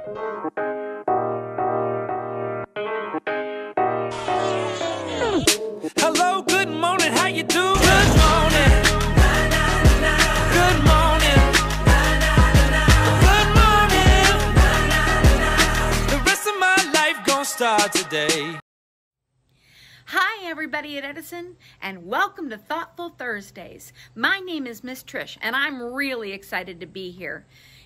Hello, good morning, how you doing? Good morning. Good morning. Good morning. The rest of my life gonna start today. Hi everybody at Edison, and welcome to Thoughtful Thursdays. My name is Miss Trish, and I'm really excited to be here.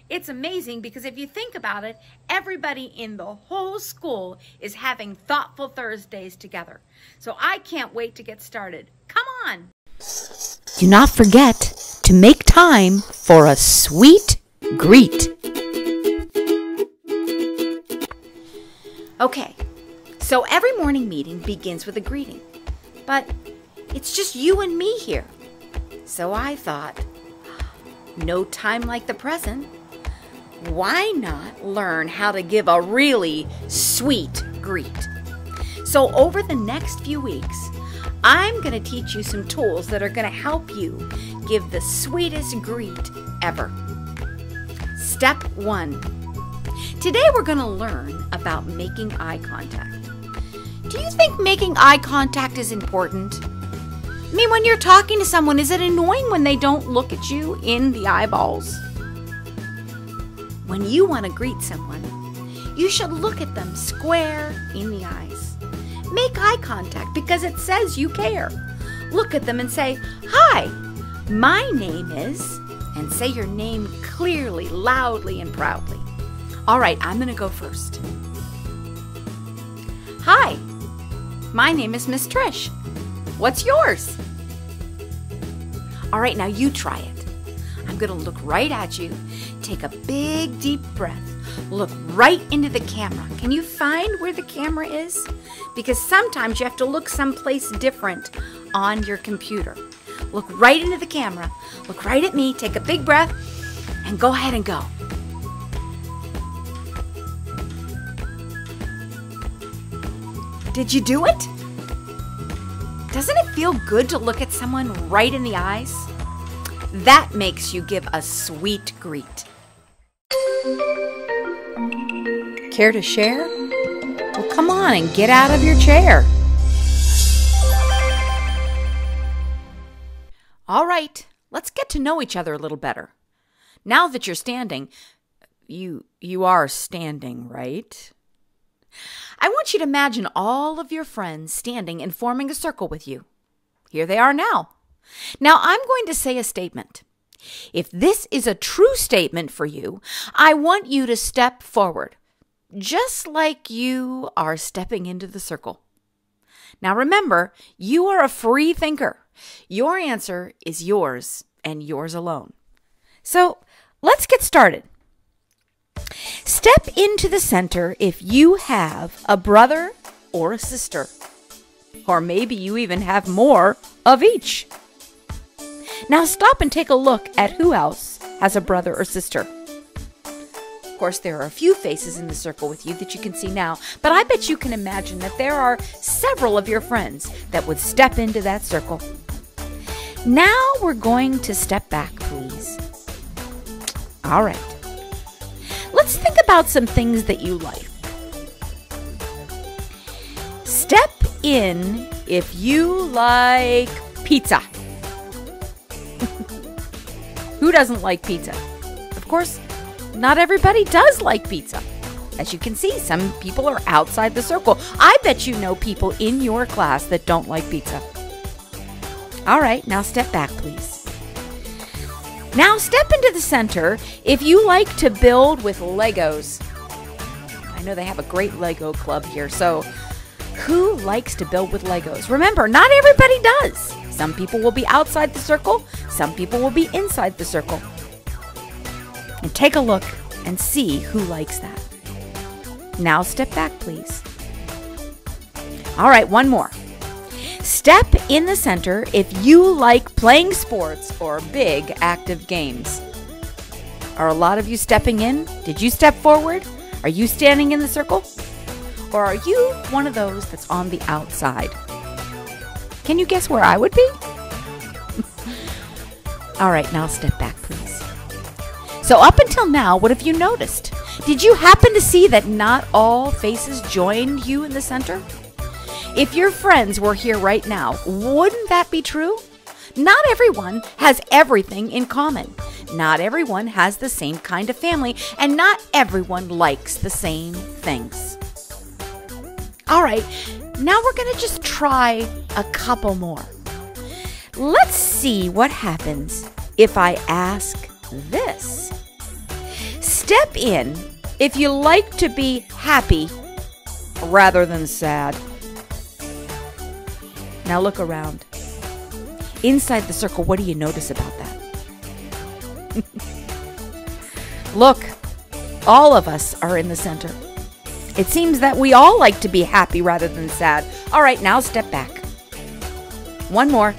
It's amazing because if you think about it, everybody in the whole school is having Thoughtful Thursdays together. So I can't wait to get started. Come on! Do not forget to make time for a sweet greet. Okay, so every morning meeting begins with a greeting, but it's just you and me here. So I thought, no time like the present. Why not learn how to give a really sweet greet? So over the next few weeks, I'm going to teach you some tools that are going to help you give the sweetest greet ever. Step 1. Today we're going to learn about making eye contact. Do you think making eye contact is important? I mean, when you're talking to someone, is it annoying when they don't look at you in the eyeballs? When you want to greet someone, you should look at them square in the eyes. Make eye contact because it says you care. Look at them and say, "Hi, my name is," and say your name clearly, loudly, and proudly. All right, I'm going to go first. Hi, my name is Miss Trish. What's yours? All right, now you try it. I'm going to look right at you. Take a big, deep breath. Look right into the camera. Can you find where the camera is? Because sometimes you have to look someplace different on your computer. Look right into the camera. Look right at me. Take a big breath and go ahead and go. Did you do it? Doesn't it feel good to look at someone right in the eyes? That makes you give a sweet greet. Care to share? Well, come on and get out of your chair. All right, let's get to know each other a little better. Now that you're standing, you are standing, right? I want you to imagine all of your friends standing and forming a circle with you. Here they are now. Now I'm going to say a statement. If this is a true statement for you, I want you to step forward, just like you are stepping into the circle. Now remember, you are a free thinker. Your answer is yours and yours alone. So let's get started. Step into the center if you have a brother or a sister, or maybe you even have more of each. Now stop and take a look at who else has a brother or sister. Of course, there are a few faces in the circle with you that you can see now, but I bet you can imagine that there are several of your friends that would step into that circle. Now we're going to step back, please. All right. Let's think about some things that you like. Step in if you like pizza. Who doesn't like pizza? Of course, not everybody does like pizza. As you can see, some people are outside the circle. I bet you know people in your class that don't like pizza. All right, now step back, please. Now step into the center if you like to build with Legos. I know they have a great Lego club here, so who likes to build with Legos? Remember, not everybody does. Some people will be outside the circle, some people will be inside the circle. And take a look and see who likes that. Now step back, please. All right, one more. Step in the center if you like playing sports or big active games. Are a lot of you stepping in? Did you step forward? Are you standing in the circle? Or are you one of those that's on the outside? Can you guess where I would be? All right, now step back, please. So up until now, what have you noticed? Did you happen to see that not all faces joined you in the center? If your friends were here right now, wouldn't that be true? Not everyone has everything in common. Not everyone has the same kind of family, and not everyone likes the same things. All right, now we're going to just try a couple more. Let's see what happens if I ask this. Step in if you like to be happy rather than sad. Now look around. Inside the circle, what do you notice about that? Look, all of us are in the center. It seems that we all like to be happy rather than sad. All right, now step back. One more.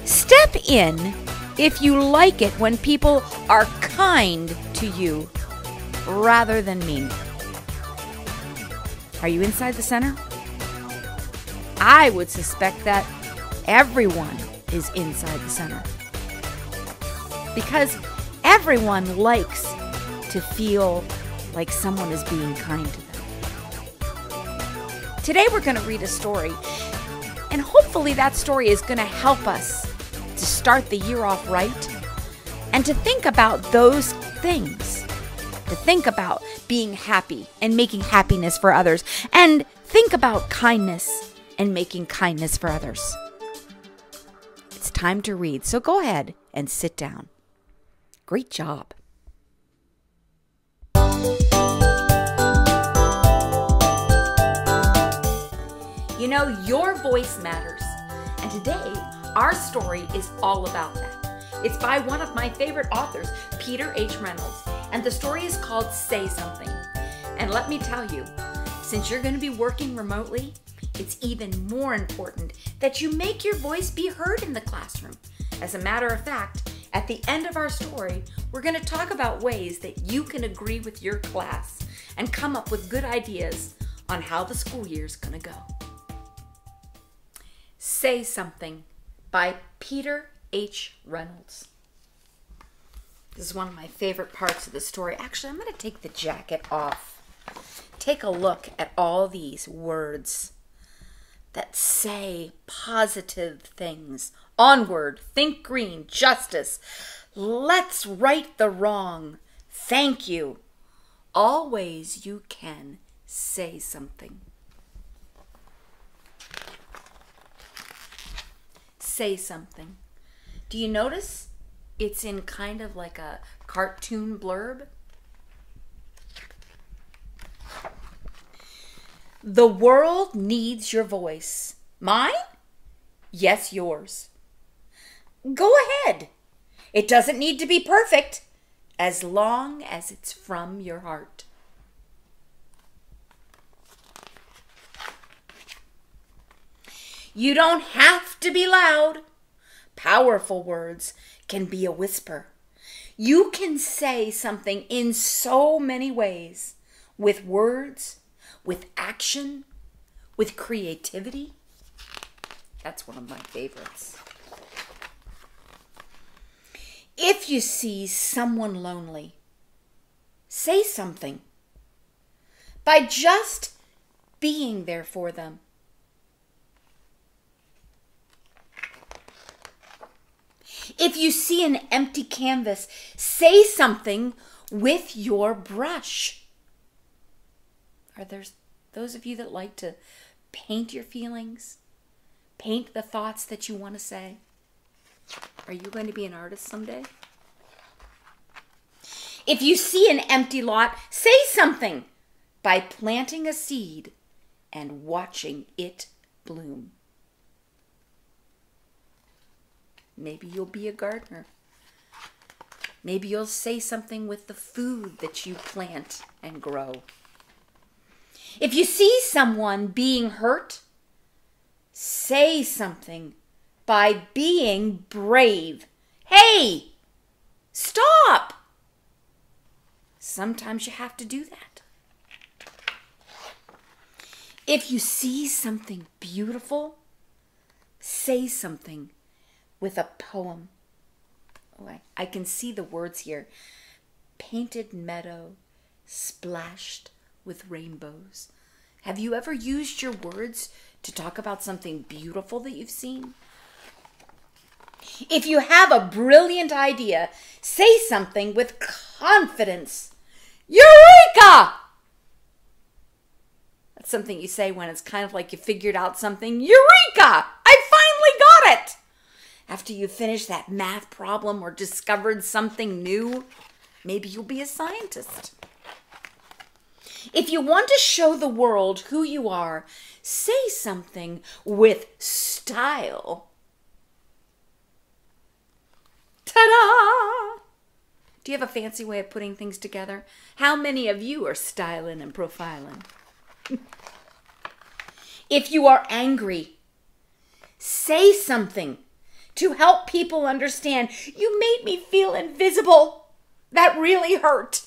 Step in if you like it when people are kind to you rather than mean. Are you inside the center? I would suspect that everyone is inside the center, because everyone likes to feel like someone is being kind to them. Today we're going to read a story, and hopefully that story is going to help us to start the year off right and to think about those things, to think about being happy and making happiness for others, and think about kindness and making kindness for others. It's time to read, so go ahead and sit down. Great job. You know, your voice matters. And today, our story is all about that. It's by one of my favorite authors, Peter H. Reynolds, and the story is called Say Something. And let me tell you, since you're going to be working remotely, it's even more important that you make your voice be heard in the classroom. As a matter of fact, at the end of our story, we're going to talk about ways that you can agree with your class and come up with good ideas on how the school year is going to go. Say Something by Peter H. Reynolds. This is one of my favorite parts of the story. Actually, I'm going to take the jacket off. Take a look at all these words that say positive things. Onward, think green, justice. Let's right the wrong. Thank you. Always you can say something. Say something. Do you notice it's in kind of like a cartoon blurb? The world needs your voice. Mine? Yes, yours. Go ahead. It doesn't need to be perfect, as long as it's from your heart. You don't have to be loud. Powerful words can be a whisper. You can say something in so many ways, with words, with action, with creativity. That's one of my favorites. If you see someone lonely, say something by just being there for them. If you see an empty canvas, say something with your brush. Are there those of you that like to paint your feelings? Paint the thoughts that you want to say? Are you going to be an artist someday? If you see an empty lot, say something by planting a seed and watching it bloom. Maybe you'll be a gardener. Maybe you'll say something with the food that you plant and grow. If you see someone being hurt, say something by being brave. Hey, stop! Sometimes you have to do that. If you see something beautiful, say something with a poem. Oh, I can see the words here. painted meadow splashed with rainbows. Have you ever used your words to talk about something beautiful that you've seen? If you have a brilliant idea, say something with confidence. Eureka! That's something you say when it's kind of like you figured out something. Eureka! I finally got it! After you finish that math problem or discovered something new, maybe you'll be a scientist. If you want to show the world who you are, say something with style. Ta-da! Do you have a fancy way of putting things together? How many of you are styling and profiling? If you are angry, say something to help people understand. You made me feel invisible. That really hurt.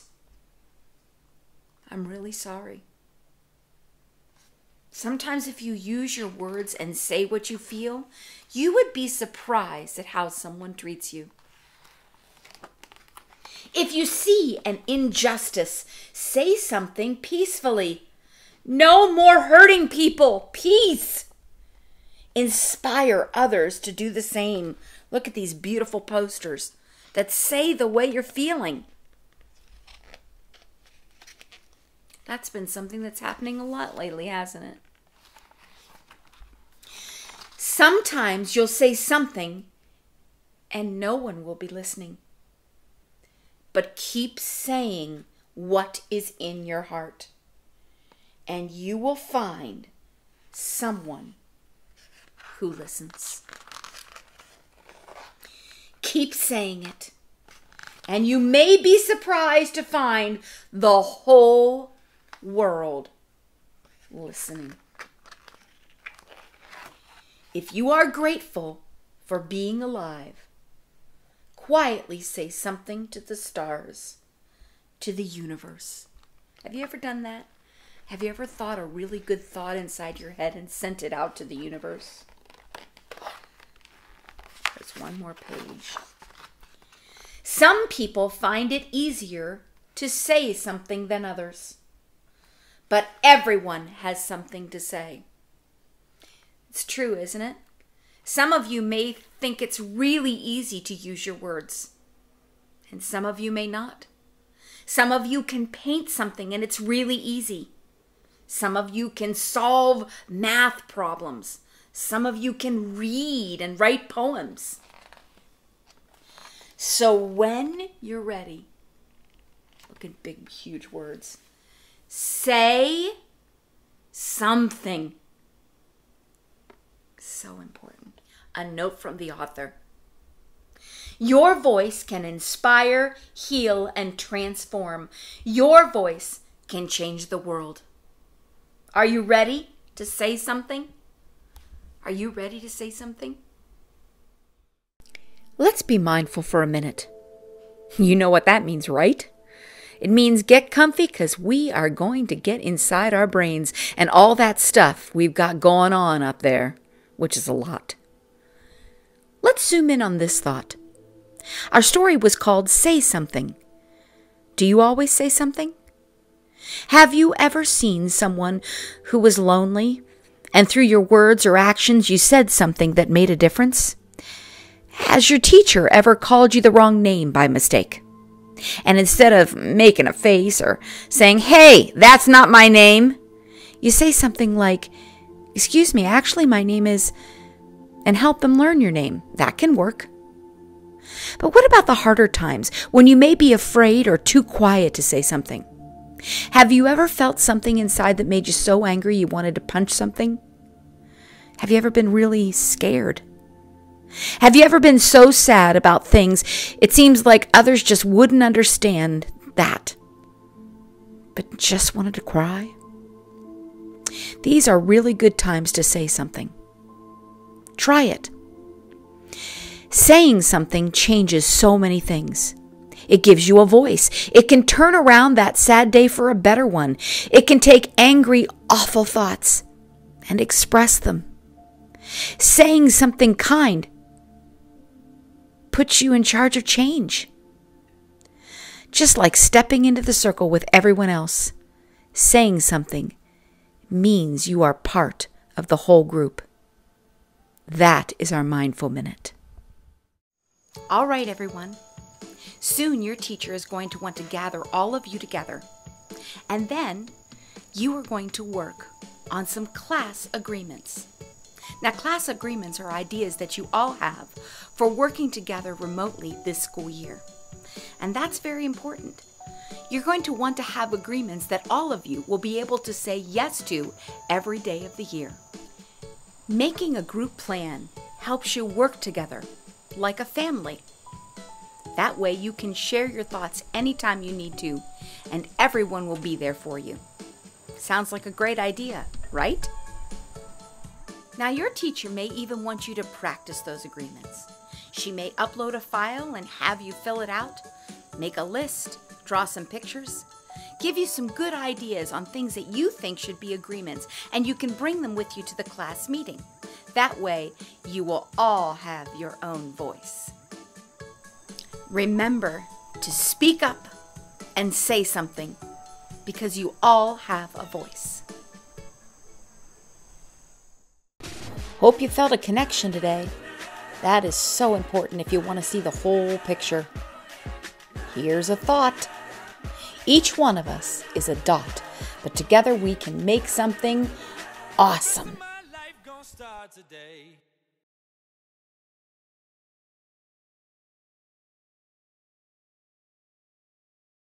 I'm really sorry. Sometimes if you use your words and say what you feel, you would be surprised at how someone treats you. If you see an injustice, say something peacefully. No more hurting people. Peace. Inspire others to do the same. Look at these beautiful posters that say the way you're feeling. That's been something that's happening a lot lately, hasn't it? Sometimes you'll say something and no one will be listening. But keep saying what is in your heart, and you will find someone who listens. Keep saying it, and you may be surprised to find the whole world listening. If you are grateful for being alive, quietly say something to the stars, to the universe. Have you ever done that? Have you ever thought a really good thought inside your head and sent it out to the universe? There's one more page. Some people find it easier to say something than others, but everyone has something to say. It's true, isn't it? Some of you may think it's really easy to use your words, and some of you may not. Some of you can paint something and it's really easy. Some of you can solve math problems. Some of you can read and write poems. So when you're ready, look at big, huge words. Say something. So important. A note from the author. Your voice can inspire, heal, and transform. Your voice can change the world. Are you ready to say something? Are you ready to say something? Let's be mindful for a minute. You know what that means, right? It means get comfy because we are going to get inside our brains and all that stuff we've got going on up there, which is a lot. Let's zoom in on this thought. Our story was called Say Something. Do you always say something? Have you ever seen someone who was lonely and through your words or actions you said something that made a difference? Has your teacher ever called you the wrong name by mistake? And instead of making a face or saying, "Hey, that's not my name," you say something like, "Excuse me, actually my name is," and help them learn your name. That can work. But what about the harder times when you may be afraid or too quiet to say something? Have you ever felt something inside that made you so angry you wanted to punch something? Have you ever been really scared? Have you ever been so sad about things it seems like others just wouldn't understand that, but just wanted to cry? These are really good times to say something. Try it. Saying something changes so many things. It gives you a voice. It can turn around that sad day for a better one. It can take angry, awful thoughts and express them. Saying something kind puts you in charge of change. just like stepping into the circle with everyone else. Saying something means you are part of the whole group. That is our Mindful Minute. All right, everyone. Soon your teacher is going to want to gather all of you together. And then you are going to work on some class agreements. Now, class agreements are ideas that you all have for working together remotely this school year. And that's very important. You're going to want to have agreements that all of you will be able to say yes to every day of the year. Making a group plan helps you work together like a family. That way you can share your thoughts anytime you need to, and everyone will be there for you. Sounds like a great idea, right? Now, your teacher may even want you to practice those agreements. She may upload a file and have you fill it out, make a list, draw some pictures, give you some good ideas on things that you think should be agreements, and you can bring them with you to the class meeting. That way, you will all have your own voice. Remember to speak up and say something, because you all have a voice. Hope you felt a connection today. That is so important if you want to see the whole picture. Here's a thought. Each one of us is a dot, but together we can make something awesome. My life gonna start today.